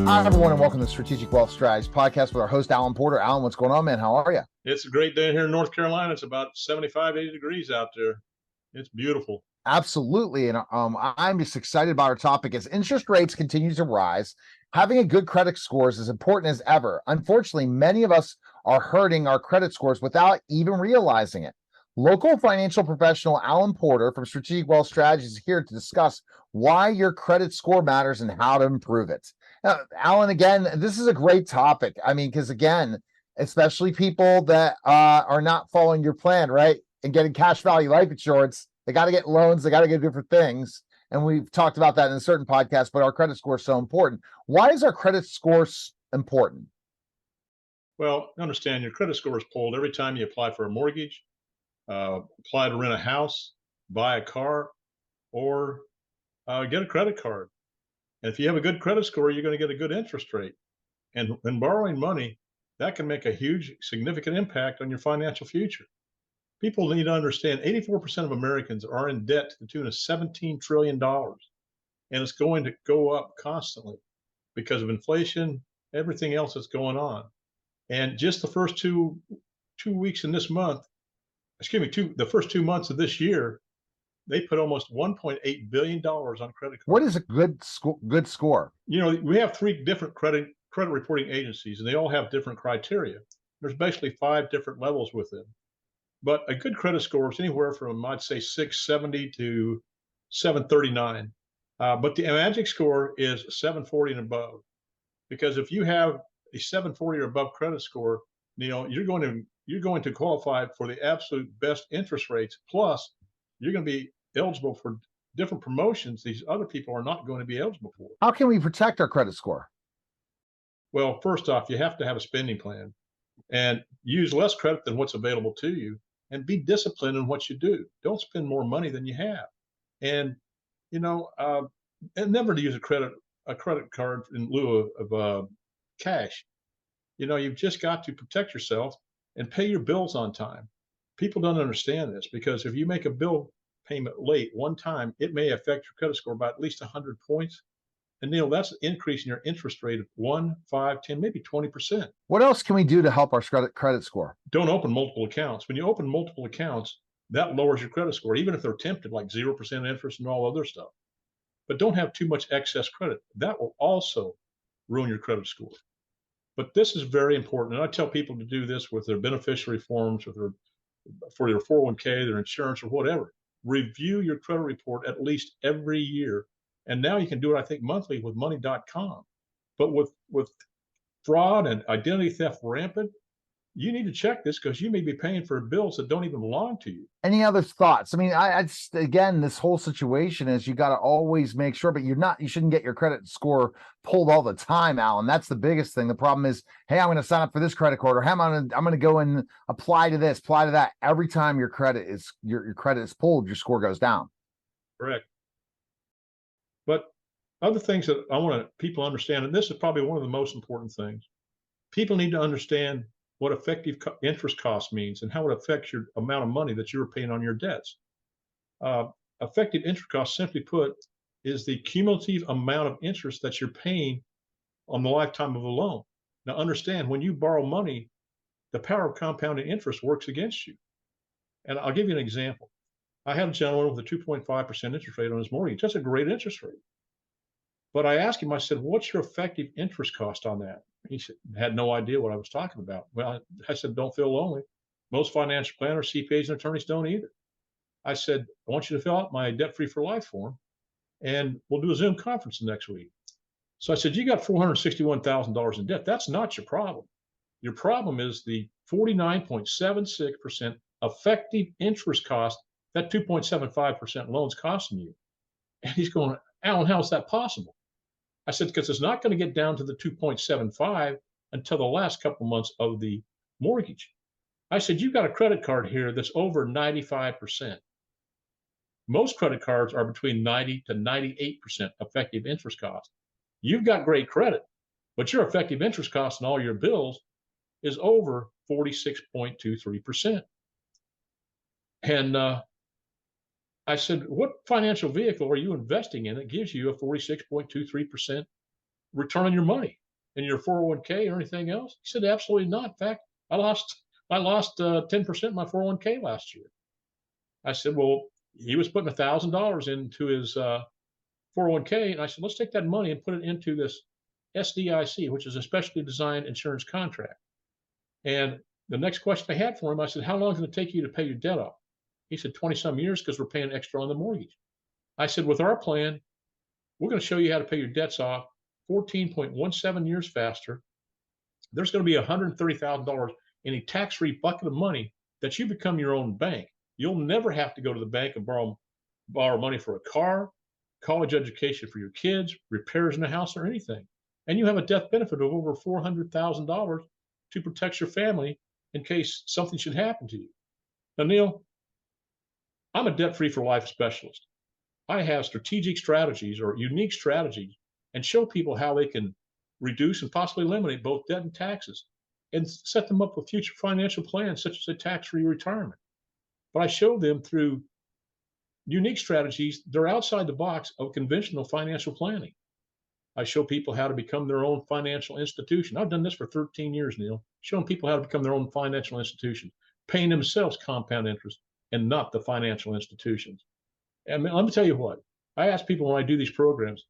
Hi, everyone, and welcome to the Strategic Wealth Strategies podcast with our host, Alan Porter. Alan, what's going on, man? How are you? It's a great day here in North Carolina. It's about 75, 80 degrees out there. It's beautiful. Absolutely. And I'm just excited about our topic. As interest rates continue to rise, having a good credit score is as important as ever. Unfortunately, many of us are hurting our credit scores without even realizing it. Local financial professional Alan Porter from Strategic Wealth Strategies is here to discuss why your credit score matters and how to improve it. Alan, again, this is a great topic. I mean, because again, especially people that are not following your plan, right? And getting cash value life insurance, they got to get loans, they got to get different things. And we've talked about that in a certain podcast, but our credit score is so important. Why is our credit score important? Well, understand your credit score is pulled every time you apply for a mortgage, apply to rent a house, buy a car, or get a credit card. And if you have a good credit score, you're going to get a good interest rate. And when borrowing money, that can make a huge, significant impact on your financial future. People need to understand 84% of Americans are in debt to the tune of $17 trillion. And it's going to go up constantly because of inflation, everything else that's going on. And just the first two weeks in this month, the first 2 months of this year, they put almost $1.8 billion on credit cards. What is a good score? You know, we have three different credit reporting agencies, and they all have different criteria. There's basically 5 different levels with them. But a good credit score is anywhere from, I'd say, 670 to 739. But the magic score is 740 and above. Because if you have a 740 or above credit score, you know, you're going to qualify for the absolute best interest rates. Plus, you're going to be eligible for different promotions these other people are not going to be eligible for. How can we protect our credit score? Well, first off, you have to have a spending plan and use less credit than what's available to you, and be disciplined in what you do. Don't spend more money than you have. And, you know, and never to use a credit card in lieu of cash. You know, you've just got to protect yourself and pay your bills on time. People don't understand this, because if you make a bill payment late one time, it may affect your credit score by at least 100 points. And Neil, that's increasing your interest rate of 1, 5, 10, maybe 20%. What else can we do to help our credit score? Don't open multiple accounts. When you open multiple accounts, that lowers your credit score, even if they're tempted, like 0% interest and all other stuff. But don't have too much excess credit. That will also ruin your credit score. But this is very important. And I tell people to do this with their beneficiary forms, for their 401k, their insurance, or whatever. Review your credit report at least every year. And now you can do it, I think, monthly with money.com. But with fraud and identity theft rampant, you need to check this, because you may be paying for bills that don't even belong to you. Any other thoughts? I mean, I just, again, this whole situation is you got to always make sure, but you shouldn't get your credit score pulled all the time, Alan. That's the biggest thing. The problem is, hey, I'm going to sign up for this credit card, or hey, I'm going to go and apply to this, apply to that. Every time your credit is pulled, your score goes down. Correct. But other things that I want people to understand, and this is probably one of the most important things, people need to understand what effective interest cost means and how it affects your amount of money that you're paying on your debts. Effective interest cost, simply put, is the cumulative amount of interest that you're paying on the lifetime of a loan. Now, understand, when you borrow money, the power of compounding interest works against you. And I'll give you an example. I had a gentleman with a 2.5% interest rate on his mortgage. That's a great interest rate. But I asked him, I said, what's your effective interest cost on that? He said, had no idea what I was talking about. Well, I said, don't feel lonely. Most financial planners, CPAs, and attorneys don't either. I said, I want you to fill out my debt-free for life form, and we'll do a Zoom conference next week. So I said, you got $461,000 in debt. That's not your problem. Your problem is the 49.76% effective interest cost that 2.75% loan's costing you. And he's going, Alan, how is that possible? I said, because it's not going to get down to the 2.75 until the last couple months of the mortgage. I said, you've got a credit card here that's over 95%. Most credit cards are between 90 to 98% effective interest cost. You've got great credit, but your effective interest cost on all your bills is over 46.23%. And I said, what financial vehicle are you investing in that gives you a 46.23% return on your money in your 401k or anything else? He said, absolutely not. In fact, I lost 10% of my 401k last year. I said, well, he was putting $1,000 into his 401k. And I said, let's take that money and put it into this SDIC, which is a specially designed insurance contract. And the next question I had for him, I said, how long is it going to take you to pay your debt off? He said, 20 some years, because we're paying extra on the mortgage. I said, with our plan, we're going to show you how to pay your debts off 14.17 years faster. There's going to be $130,000 in a tax-free bucket of money that you become your own bank. You'll never have to go to the bank and borrow money for a car, college education for your kids, repairs in the house, or anything. And you have a death benefit of over $400,000 to protect your family in case something should happen to you. Now, Neil, I'm a debt-free for life specialist. I have strategic strategies or unique strategies and show people how they can reduce and possibly eliminate both debt and taxes and set them up with future financial plans such as a tax-free retirement. But I show them through unique strategies. They're outside the box of conventional financial planning. I show people how to become their own financial institution. I've done this for 13 years, Neil, showing people how to become their own financial institution, paying themselves compound interest and not the financial institutions. And let me tell you what, I ask people when I do these programs,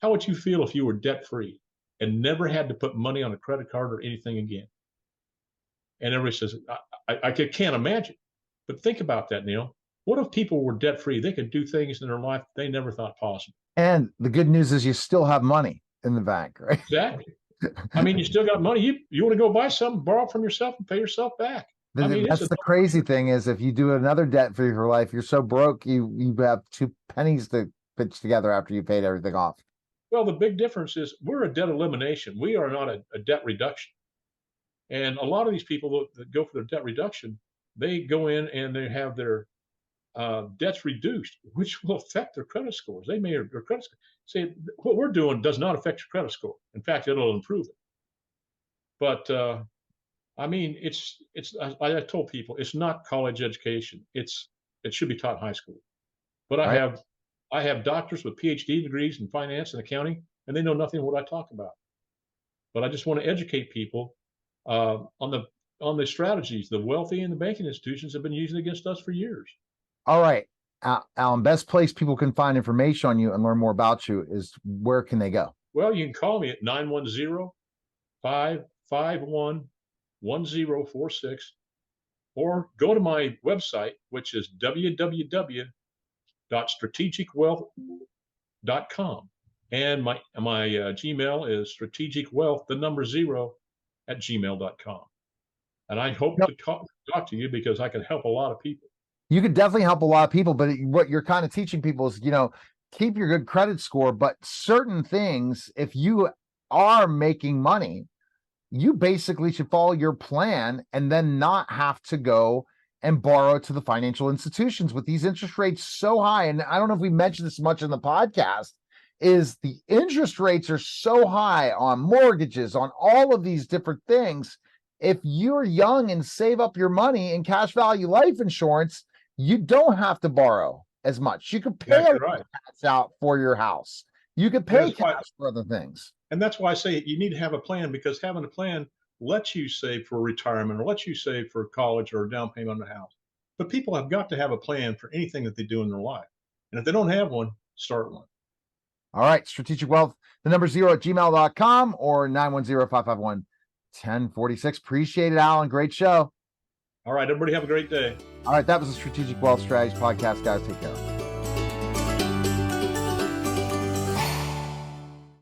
how would you feel if you were debt-free and never had to put money on a credit card or anything again? And everybody says, I can't imagine. But think about that, Neil. What if people were debt-free? They could do things in their life they never thought possible. And the good news is you still have money in the bank, right? Exactly. I mean, you still got money. You want to go buy something, borrow from yourself and pay yourself back. I mean, that's the crazy thing is if you do another debt for your life, you're so broke, you have 2 pennies to pitch together after you paid everything off. Well, the big difference is we're a debt elimination. We are not a debt reduction. And a lot of these people that go for their debt reduction, they go in and they have their debts reduced, which will affect their credit scores. They may their credit score. See, what we're doing does not affect your credit score. In fact, it'll improve it. But I mean, I told people it's not college education. It should be taught in high school. But I have doctors with PhD degrees in finance and accounting, and they know nothing of what I talk about. But I just want to educate people on the strategies the wealthy and the banking institutions have been using against us for years. All right, Alan, best place people can find information on you and learn more about you is where can they go? Well, you can call me at 910-551-1046, or go to my website, which is www.strategicwealth.com. And my Gmail is strategicwealth0@gmail.com. And I hope to talk to you because I can help a lot of people. You could definitely help a lot of people, but what you're kind of teaching people is, keep your good credit score, but certain things, if you are making money, you basically should follow your plan and then not have to go and borrow to the financial institutions with these interest rates so high. And I don't know if we mentioned this much in the podcast, is the interest rates are so high on mortgages, on all of these different things. If you're young and save up your money in cash value life insurance, you don't have to borrow as much. You could pay cash out for your house. You could pay cash for other things. And that's why I say you need to have a plan, because having a plan lets you save for retirement or lets you save for college or a down payment on the house. But people have got to have a plan for anything that they do in their life. And if they don't have one, start one. All right. Strategic Wealth, the number 0@gmail.com or 910-551-1046. Appreciate it, Alan. Great show. All right, everybody have a great day. All right, that was the Strategic Wealth Strategies podcast, guys. Take care.